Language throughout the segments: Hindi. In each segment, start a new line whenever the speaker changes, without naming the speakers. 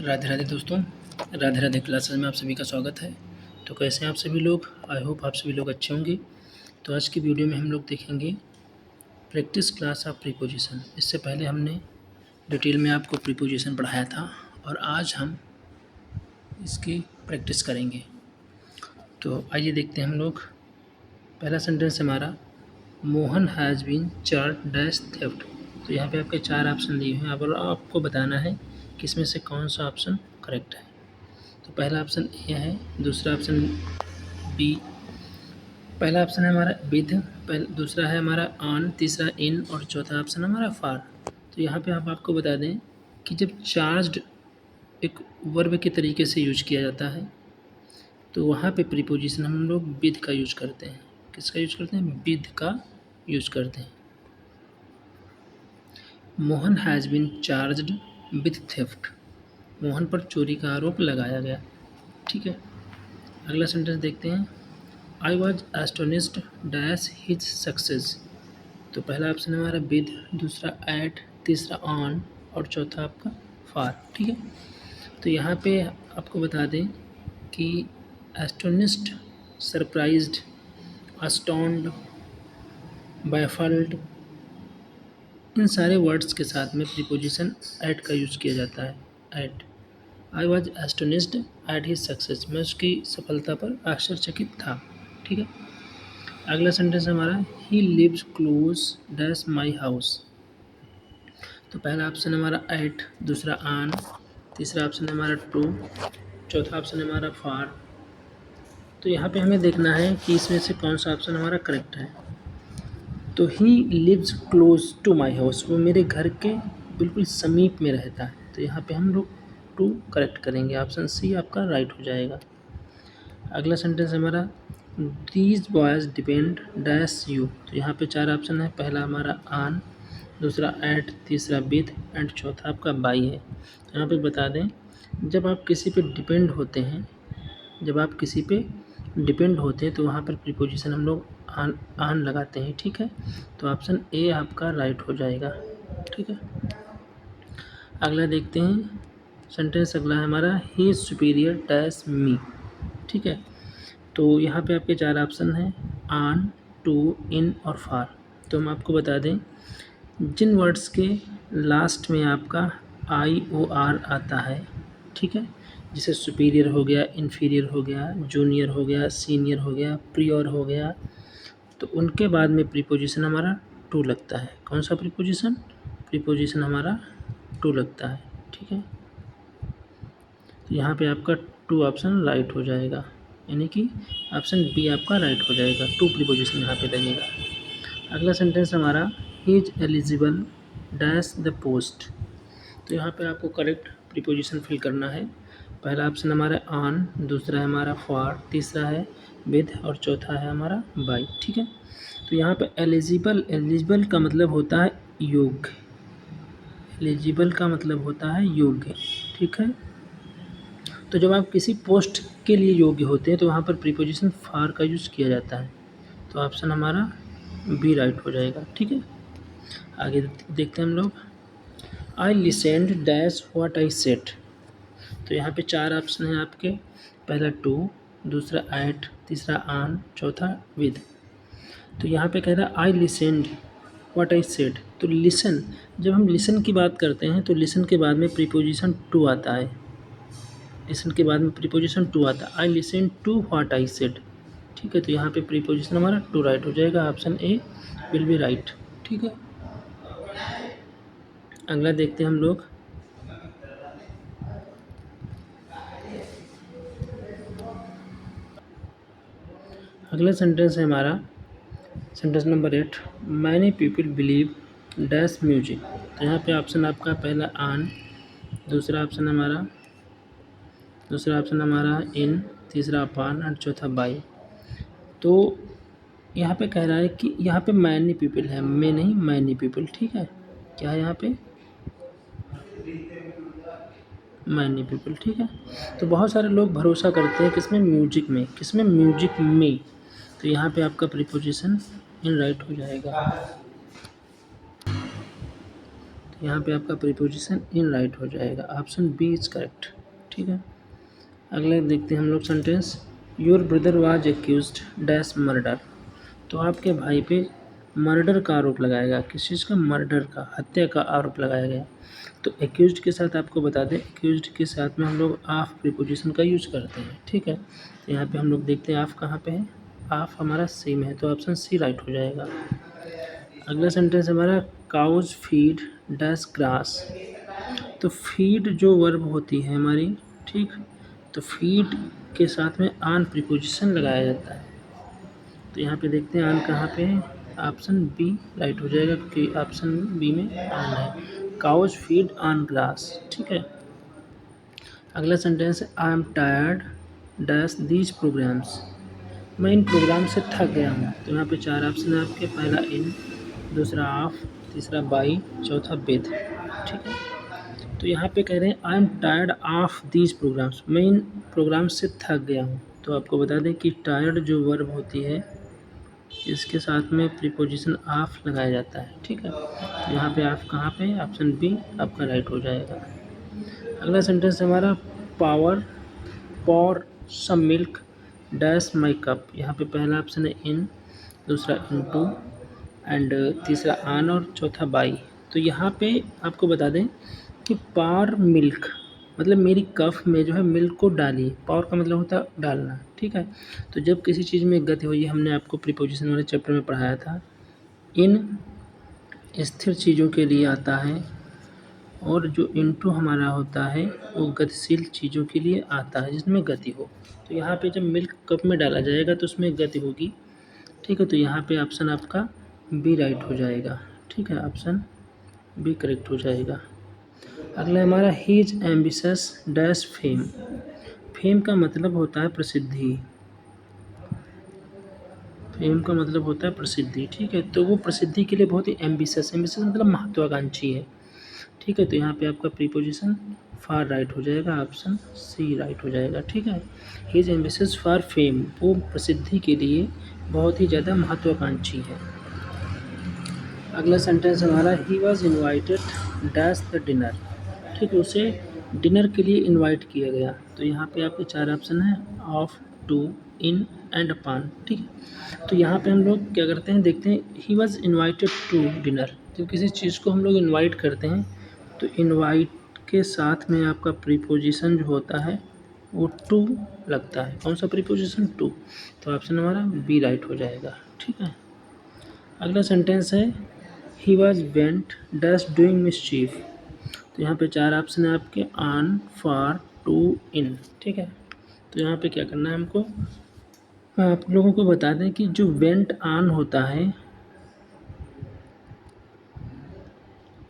राधे राधे दोस्तों, राधे राधे क्लासेस में आप सभी का स्वागत है। तो कैसे हैं आप सभी लोग? आई होप आप सभी लोग अच्छे होंगे। तो आज की वीडियो में हम लोग देखेंगे प्रैक्टिस क्लास ऑफ प्रीपोजिशन। इससे पहले हमने डिटेल में आपको प्रीपोजिशन पढ़ाया था और आज हम इसकी प्रैक्टिस करेंगे। तो आइए देखते हैं हम लोग। पहला सेंटेंस हमारा, Mohan has been charge dash theft. तो यहाँ पे आपके 4 ऑप्शन दिए हैं और आपको बताना है कि इसमें से कौन सा ऑप्शन करेक्ट है। तो पहला ऑप्शन ए है, दूसरा ऑप्शन बी, पहला ऑप्शन है हमारा विद, दूसरा है हमारा ऑन, तीसरा इन और चौथा ऑप्शन हमारा फॉर। तो यहाँ पे आपको बता दें कि जब चार्ज्ड एक वर्ब के तरीके से यूज किया जाता है तो वहाँ पे प्रीपोजिशन हम लोग विद का यूज करते हैं। किसका यूज करते हैं? विद का यूज करते हैं। Mohan has been charged with theft. Mohan पर चोरी का आरोप लगाया गया। ठीक है, अगला सेंटेंस देखते हैं। आई was astonished dash his success. तो पहला ऑप्शन हमारा विद, दूसरा एट, तीसरा ऑन और चौथा आपका फॉर। ठीक है, तो यहाँ पे आपको बता दें कि एस्टोनिस्ड, सरप्राइज्ड, अस्टोन्ड, बैफल्ड, इन सारे वर्ड्स के साथ में प्रीपोजिशन एट का यूज़ किया जाता है। At, I was astonished at his success. मैं उसकी सफलता पर आश्चर्यचकित था। ठीक है, अगला सेंटेंस हमारा, he lives close dash my house. तो पहला ऑप्शन हमारा एट, दूसरा ऑन, तीसरा ऑप्शन हमारा टू, चौथा ऑप्शन हमारा फॉर। तो यहाँ पे हमें देखना है कि इसमें से कौन सा ऑप्शन हमारा करेक्ट है। तो he lives close to my house, वो मेरे घर के बिल्कुल समीप में रहता है। तो यहाँ पे हम लोग टू करेक्ट करेंगे, ऑप्शन सी आपका राइट हो जाएगा। अगला सेंटेंस हमारा, these boys depend dash you. तो यहाँ पे 4 ऑप्शन है। पहला हमारा ऑन, दूसरा एट, तीसरा विद एंड चौथा आपका बाई है। तो यहाँ पे बता दें, जब आप किसी पे डिपेंड होते हैं, तो वहाँ पर प्रीपोजिशन हम लोग ऑन लगाते हैं। ठीक है, तो ऑप्शन ए आपका राइट हो जाएगा। ठीक है, अगला देखते हैं सेंटेंस। अगला है हमारा, ही इज़ सुपीरियर डैश मी। ठीक है, तो यहाँ पे आपके 4 ऑप्शन हैं, ऑन, टू, इन और फॉर। तो हम आपको बता दें, जिन वर्ड्स के लास्ट में आपका IOR आता है, ठीक है, जैसे सुपीरियर हो गया, इन्फीरियर हो गया, जूनियर हो गया, सीनियर हो गया, प्रियोर हो गया, तो उनके बाद में प्रीपोजिशन हमारा टू लगता है। कौन सा प्रीपोजिशन? प्रीपोजिशन हमारा टू लगता है। ठीक है, तो यहाँ पे आपका टू ऑप्शन राइट हो जाएगा, यानी कि ऑप्शन बी आपका राइट हो जाएगा। टू प्रीपोजिशन यहाँ पे लगेगा। अगला सेंटेंस हमारा, he is eligible dash the post. तो यहाँ पे आपको करेक्ट प्रीपोजिशन फिल करना है। पहला ऑप्शन हमारा ऑन, दूसरा है हमारा फॉर, तीसरा है विद और चौथा है हमारा बाई। ठीक है, तो यहाँ पे एलिजिबल का मतलब होता है योग्य। एलिजिबल का मतलब होता है योग्य। ठीक है, तो जब आप किसी पोस्ट के लिए योग्य होते हैं तो वहाँ पर प्रीपोजिशन फॉर का यूज़ किया जाता है। तो ऑप्शन हमारा बी राइट हो जाएगा। ठीक है, आगे देखते हैं हम लोग। I listened dash what I said. तो यहाँ पे 4 ऑप्शन हैं आपके। पहला टू, दूसरा एट, तीसरा ऑन, चौथा विद। तो यहाँ पे कह रहा है आई लिसेंड व्हाट आई सेड। तो लिसन, जब हम लिसन की बात करते हैं तो लिसन के बाद में प्रीपोजिशन टू आता है। लिसन के बाद में प्रीपोजिशन टू आता है। I listen to what I said. ठीक है, तो यहाँ पे प्रीपोजिशन हमारा टू राइट हो जाएगा। Option A will be right. ठीक है, अगला देखते हैं हम लोग। अगला सेंटेंस है हमारा sentence number 8, many people believe dash music. तो यहाँ पे ऑप्शन आपका पहला ऑन, दूसरा ऑप्शन हमारा इन, तीसरा अपॉन और चौथा बाई। तो यहाँ पे कह रहा है कि यहाँ पे मैनी पीपल है, मैं नहीं, मैनी पीपल। ठीक है, क्या है यहाँ पे? Many people. ठीक है, तो बहुत सारे लोग भरोसा करते हैं किसमें? म्यूजिक में। किसमें? म्यूजिक में। तो यहाँ पे आपका प्रीपोजिशन इन राइट हो जाएगा। तो यहाँ पे आपका प्रीपोजिशन इन राइट हो जाएगा, ऑप्शन बी इज करेक्ट। ठीक है, अगला देखते हैं हम लोग sentence, your brother was accused dash murder. तो आपके भाई पे मर्डर का आरोप लगाया गया, किस चीज़ का, मर्डर का, हत्या का आरोप लगाया गया। तो एक्यूज्ड के साथ आपको बता दें, एक्यूज्ड के साथ में हम लोग ऑफ प्रीपोजिशन का यूज करते हैं। ठीक है, तो यहाँ पे हम लोग देखते हैं ऑफ कहाँ पे है, ऑफ हमारा सी में है, तो ऑप्शन सी राइट हो जाएगा। अगला सेंटेंस हमारा, काउज फीड डैश ग्रास। तो फीड जो वर्ब होती है हमारी, ठीक, तो फीड के साथ में ऑन प्रीपोजिशन लगाया जाता है। तो यहाँ पे देखते हैं ऑन कहाँ पे है, ऑप्शन बी राइट हो जाएगा, क्योंकि ऑप्शन बी में ऑन है, काउज फीड ऑन ग्रास। ठीक है, अगला सेंटेंस है, I am tired dash these programs. मैं इन प्रोग्राम से थक गया हूँ। तो यहाँ पे 4 ऑप्शन है आपके, पहला इन, दूसरा ऑफ, तीसरा बाई, चौथा विद। ठीक है, तो यहाँ पे कह रहे हैं I am tired of these programs, मैं इन प्रोग्राम से थक गया हूँ। तो आपको बता दें कि टायर्ड जो वर्ब होती है, इसके साथ में प्रीपोजिशन ऑफ लगाया जाता है। ठीक है, तो यहाँ पे ऑफ कहाँ पे है, ऑप्शन बी आपका राइट हो जाएगा। अगला सेंटेंस हमारा, power pour some milk dash my cup. यहाँ पे पहला ऑप्शन है इन, दूसरा इनटू एंड तीसरा ऑन और चौथा बाई। तो यहाँ पे आपको बता दें कि पार मिल्क मतलब मेरी कप में जो है मिल्क को डालिए, पावर का मतलब होता है डालना। ठीक है, तो जब किसी चीज़ में गति हुई, हमने आपको प्रीपोजिशन वाले चैप्टर में पढ़ाया था, इन स्थिर चीज़ों के लिए आता है, और जो इनटू हमारा होता है वो गतिशील चीज़ों के लिए आता है जिसमें गति हो। तो यहाँ पे जब मिल्क कप में डाला जाएगा तो उसमें गति होगी। ठीक है, तो यहाँ पे ऑप्शन आपका बी राइट हो जाएगा। ठीक है, ऑप्शन बी करेक्ट हो जाएगा। अगला हमारा, he is ambitious dash fame. Fame का मतलब होता है प्रसिद्धि, फेम का मतलब होता है प्रसिद्धि। ठीक है, तो वो प्रसिद्धि के लिए बहुत ही एम्बिशस, एम्बिशस मतलब महत्वाकांक्षी है। ठीक है, तो यहाँ पे आपका प्रीपोजिशन फार राइट हो जाएगा, ऑप्शन सी राइट हो जाएगा। ठीक है, he is ambitious for fame, वो प्रसिद्धि के लिए बहुत ही ज़्यादा महत्वाकांक्षी है। अगला सेंटेंस हमारा, ही was invited dash the dinner. ठीक है, उसे डिनर के लिए इनवाइट किया गया। तो यहाँ पे आपके 4 ऑप्शन हैं, of, to, in and upon. ठीक है, तो यहाँ पे हम लोग क्या करते हैं, देखते हैं, he was invited to dinner. जब किसी चीज़ को हम लोग इनवाइट करते हैं तो इनवाइट के साथ में आपका प्रीपोजिशन जो होता है वो टू लगता है। कौन सा प्रीपोजिशन, टू। तो ऑप्शन हमारा बी राइट हो जाएगा। ठीक है, अगला सेंटेंस है, he was bent dash doing mischief. तो यहाँ पे 4 ऑप्शन है आपके, ऑन, फॉर, टू, इन। ठीक है, तो यहाँ पे क्या करना है हमको, आप लोगों को बता दें कि जो वेंट ऑन होता है,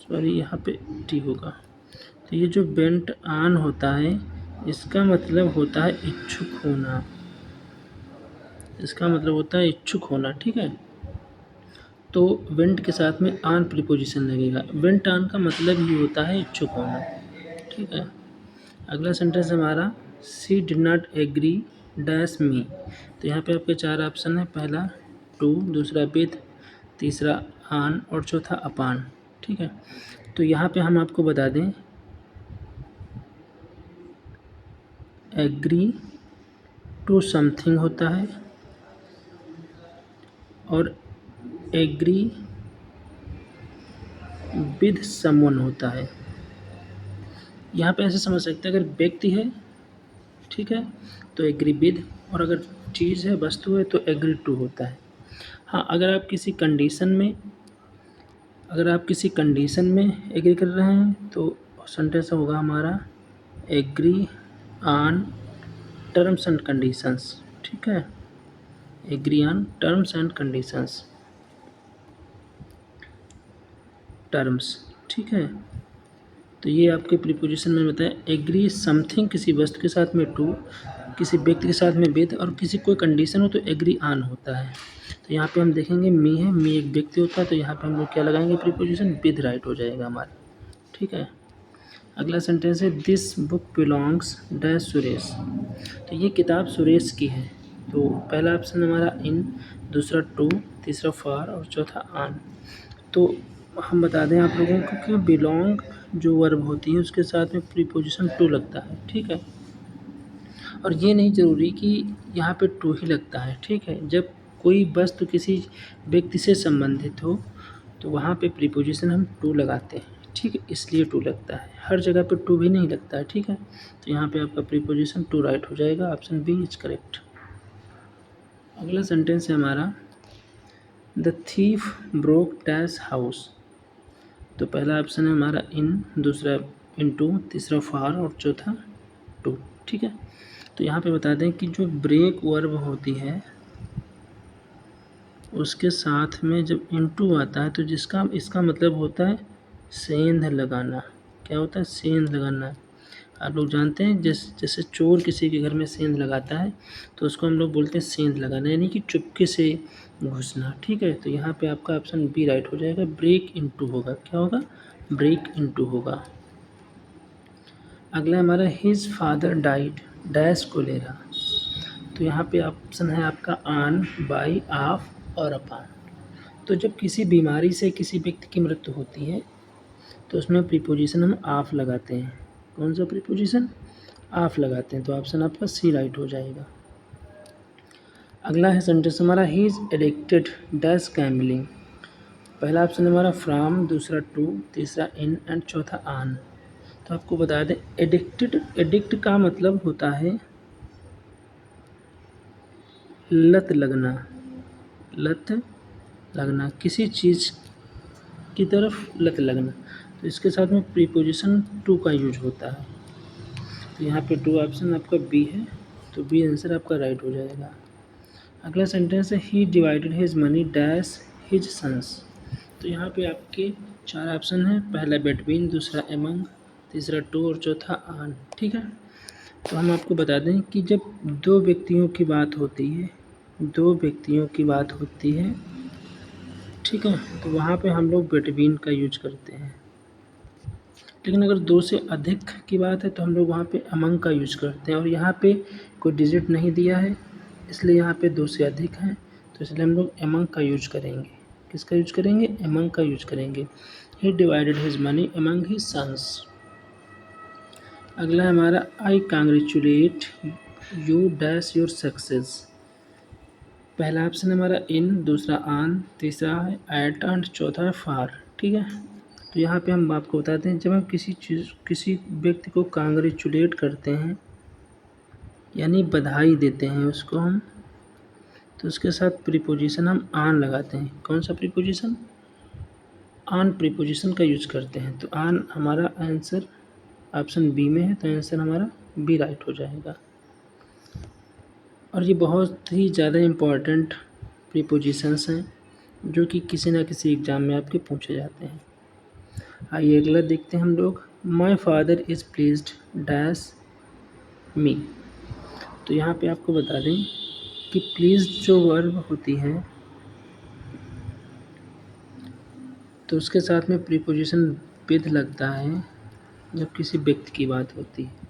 सॉरी यहाँ पे टी होगा, तो ये जो वेंट ऑन होता है इसका मतलब होता है इच्छुक होना, इसका मतलब होता है इच्छुक होना। ठीक है, तो वेंट के साथ में ऑन प्रीपोजिशन लगेगा, वेंट ऑन का मतलब ही होता है इच्छुक होना। ठीक है, अगला सेंटेंस हमारा, she did not agree dash me. तो यहाँ पे आपके 4 ऑप्शन है, पहला टू, दूसरा विद, तीसरा ऑन और चौथा अपॉन। ठीक है, तो यहाँ पे हम आपको बता दें, एग्री टू समथिंग होता है और एग्री विद समवन होता है। यहाँ पे ऐसे समझ सकते हैं, अगर व्यक्ति है, ठीक है, तो एग्री विद, और अगर चीज़ है, वस्तु है, तो एग्री टू होता है। हाँ, अगर आप किसी कंडीशन में एग्री कर रहे हैं तो सेंटेंस होगा हमारा, agree on terms and conditions. ठीक है, agree on terms and conditions, terms. ठीक है, तो ये आपके प्रीपोजिशन में बताया, एग्री समथिंग किसी वस्तु के साथ में टू, किसी व्यक्ति के साथ में विद, और किसी कोई कंडीशन हो तो एग्री ऑन होता है। तो यहाँ पे हम देखेंगे मी है, मी एक व्यक्ति होता है, तो यहाँ पे हम लोग क्या लगाएंगे, प्रीपोजिशन विद राइट हो जाएगा हमारा। ठीक है, अगला सेंटेंस है, this book belongs dash Suresh. तो ये किताब सुरेश की है। तो पहला ऑप्शन हमारा इन, दूसरा टू, तीसरा फॉर और चौथा ऑन। तो हम बता दें आप लोगों को कि बिलोंग जो वर्ब होती है उसके साथ में प्रीपोजिशन टू लगता है, ठीक है। और ये नहीं ज़रूरी कि यहाँ पे टू ही लगता है, ठीक है। जब कोई वस्तु किसी व्यक्ति से संबंधित हो तो वहाँ पे प्रीपोजिशन हम टू लगाते हैं, ठीक है, इसलिए टू लगता है। हर जगह पे टू भी नहीं लगता है, ठीक है। तो यहाँ पे आपका प्रीपोजिशन टू राइट हो जाएगा, ऑप्शन बी इज करेक्ट। अगला सेंटेंस है हमारा the thief broke dash house. तो पहला ऑप्शन है हमारा इन, दूसरा इनटू, तीसरा फॉर और चौथा टू, ठीक है। तो यहाँ पे बता दें कि जो ब्रेक वर्ब होती है उसके साथ में जब इनटू आता है तो जिसका इसका मतलब होता है सेंध लगाना। क्या होता है? सेंध लगाना। आप लोग जानते हैं जैसे चोर किसी के घर में सेंध लगाता है तो उसको हम लोग बोलते हैं सेंध लगाना, यानी कि चुपके से घुसना, ठीक है। तो यहाँ पे आपका ऑप्शन बी राइट हो जाएगा, ब्रेक इनटू होगा। क्या होगा? ब्रेक इनटू होगा। अगला हमारा his father died dash cholera. तो यहाँ पे ऑप्शन है आपका ऑन, बाय, ऑफ और अपॉन। तो जब किसी बीमारी से किसी व्यक्ति की मृत्यु होती है तो उसमें प्रीपोजिशन हम ऑफ लगाते हैं। कौन सा प्रीपोजिशन? ऑफ लगाते हैं। तो ऑप्शन आपका सी राइट हो जाएगा। अगला है सेंटेंस हमारा he is addicted dash gambling. पहला ऑप्शन हमारा फ्रॉम, दूसरा टू, तीसरा इन एंड चौथा ऑन। तो आपको बता दें एडिक्टेड, एडिक्ट का मतलब होता है लत लगना, लत लगना, किसी चीज़ की तरफ लत लगना। तो इसके साथ में प्रीपोजिशन टू का यूज होता है। तो यहाँ पे टू ऑप्शन आपका बी है, तो बी आंसर आपका राइट हो जाएगा। अगला सेंटेंस है he divided his money dash his sons. तो यहाँ पे आपके चार ऑप्शन हैं, पहला बिटवीन, दूसरा एमंग, तीसरा टू और चौथा ऑन, ठीक है। तो हम आपको बता दें कि जब दो व्यक्तियों की बात होती है, दो व्यक्तियों की बात होती है, ठीक है, तो वहाँ पे हम लोग बिटवीन का यूज करते हैं। लेकिन अगर दो से अधिक की बात है तो हम लोग वहाँ पे अमंग का यूज करते हैं। और यहाँ पे कोई डिजिट नहीं दिया है इसलिए यहाँ पे दो से अधिक हैं, तो इसलिए हम लोग अमंग का यूज करेंगे। किसका यूज करेंगे? अमंग का यूज करेंगे। He divided his money among his sons. अगला है हमारा I congratulate you dash your success. पहला ऑप्शन है हमारा इन, दूसरा ऑन, तीसरा है एट एंड चौथा है फॉर, ठीक है। तो यहाँ पे हम आपको बताते हैं जब हम किसी व्यक्ति को कांग्रेचुलेट करते हैं यानी बधाई देते हैं उसको हम, तो उसके साथ प्रीपोजिशन हम ऑन लगाते हैं। कौन सा प्रीपोजिशन? ऑन प्रीपोजिशन का यूज करते हैं। तो ऑन हमारा आंसर ऑप्शन बी में है, तो आंसर हमारा बी राइट हो जाएगा। और ये बहुत ही ज़्यादा इम्पॉर्टेंट प्रीपोजिशंस हैं जो कि किसी ना किसी एग्ज़ाम में आपके पूछे जाते हैं। आइए अगला देखते हैं हम लोग। My father is pleased dash me. तो यहाँ पे आपको बता दें कि प्लीज़ जो वर्ब होती है तो उसके साथ में प्रीपोजिशन विद लगता है जब किसी व्यक्ति की बात होती है।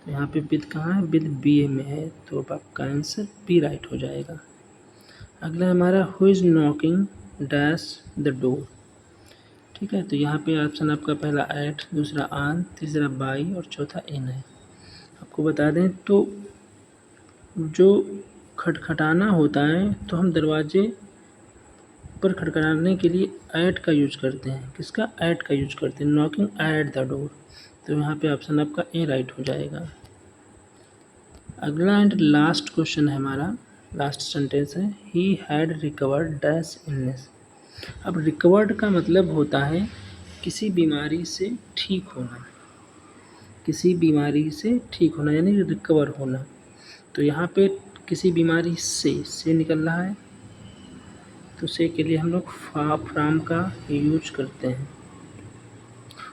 तो यहाँ पे विद कहाँ है? विद बी में है, तो आपका आंसर बी राइट हो जाएगा। अगला हमारा who is knocking dash the door, ठीक है। तो यहाँ पे ऑप्शन आपका पहला एट, दूसरा ऑन, तीसरा बाई और चौथा इन है। आपको बता दें तो जो खटखटाना होता है तो हम दरवाजे पर खटखटाने के लिए एट का यूज करते हैं। किसका? एट का यूज करते हैं, नॉकिंग एट द डोर। तो यहाँ पे ऑप्शन आपका ए राइट हो जाएगा। अगला एंड लास्ट क्वेश्चन है हमारा, लास्ट सेंटेंस है he had recovered dash illness. अब रिकवर्ड का मतलब होता है किसी बीमारी से ठीक होना, किसी बीमारी से ठीक होना यानी रिकवर होना। तो यहाँ पे किसी बीमारी से निकल रहा है तो से के लिए हम लोग फ्राम का यूज करते हैं।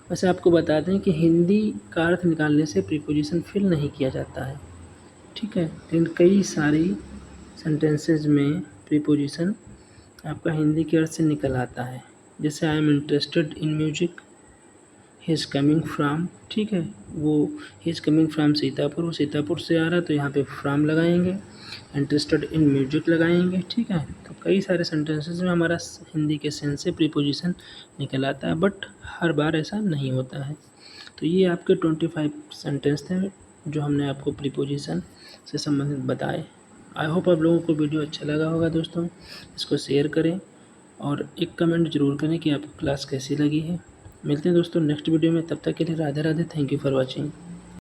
वैसे आपको बता दें कि हिंदी का अर्थ निकालने से प्रीपोजिशन फिल नहीं किया जाता है, ठीक है। लेकिन कई सारी सेंटेंसेस में प्रीपोजिशन आपका हिंदी के अर्थ से निकल आता है। जैसे I am interested in music, he is coming from, ठीक है, वो he is coming from Sitapur, वो सीतापुर से आ रहा है तो यहाँ पे फ्राम लगाएंगे। इंटरेस्टेड इन म्यूजिक लगाएंगे, ठीक है। तो कई सारे सेंटेंसेस में हमारा हिंदी के सेंस से प्रीपोजिशन निकल आता है, बट हर बार ऐसा नहीं होता है। तो ये आपके 25 सेंटेंस थे जो हमने आपको प्रीपोजिशन से संबंधित बताए। आई होप आप लोगों को वीडियो अच्छा लगा होगा दोस्तों। इसको शेयर करें और एक कमेंट ज़रूर करें कि आपको क्लास कैसी लगी है। मिलते हैं दोस्तों नेक्स्ट वीडियो में, तब तक के लिए Radhe Radhe. Thank you for watching.